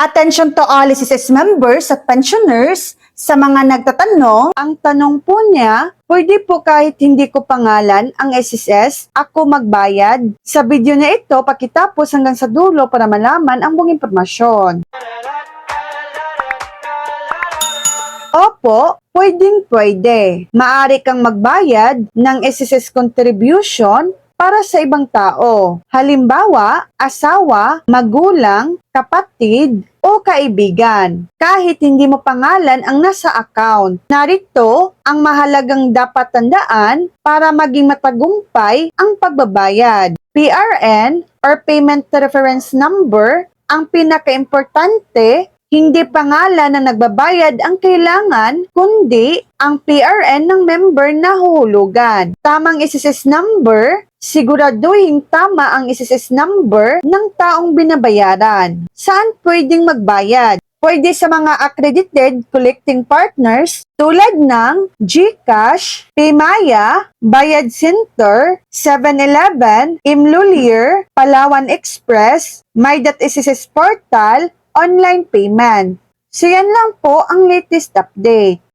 Attention to all SSS members at pensioners. Sa mga nagtatanong, ang tanong po niya, pwede po kahit hindi ko pangalan ang SSS, ako magbayad? Sa video na ito, pakitapos hanggang sa dulo para malaman ang buong impormasyon. Opo, pwedeng-pwede. Maaari kang magbayad ng SSS contribution para sa ibang tao. Halimbawa, asawa, magulang, kapatid, o kaibigan. Kahit hindi mo pangalan ang nasa account. Narito ang mahalagang dapat tandaan para maging matagumpay ang pagbabayad. PRN or Payment Reference Number ang pinaka-importante. Hindi pangalan na nagbabayad ang kailangan, kundi ang PRN ng member na huhulugan. Tamang SSS number, siguraduhin tama ang SSS number ng taong binabayaran. Saan pwedeng magbayad? Pwede sa mga accredited collecting partners tulad ng GCash, Paymaya, Bayad Center, 7-Eleven, Imlulier, Palawan Express, My.SSS Portal, online payment. So yan lang po ang latest update.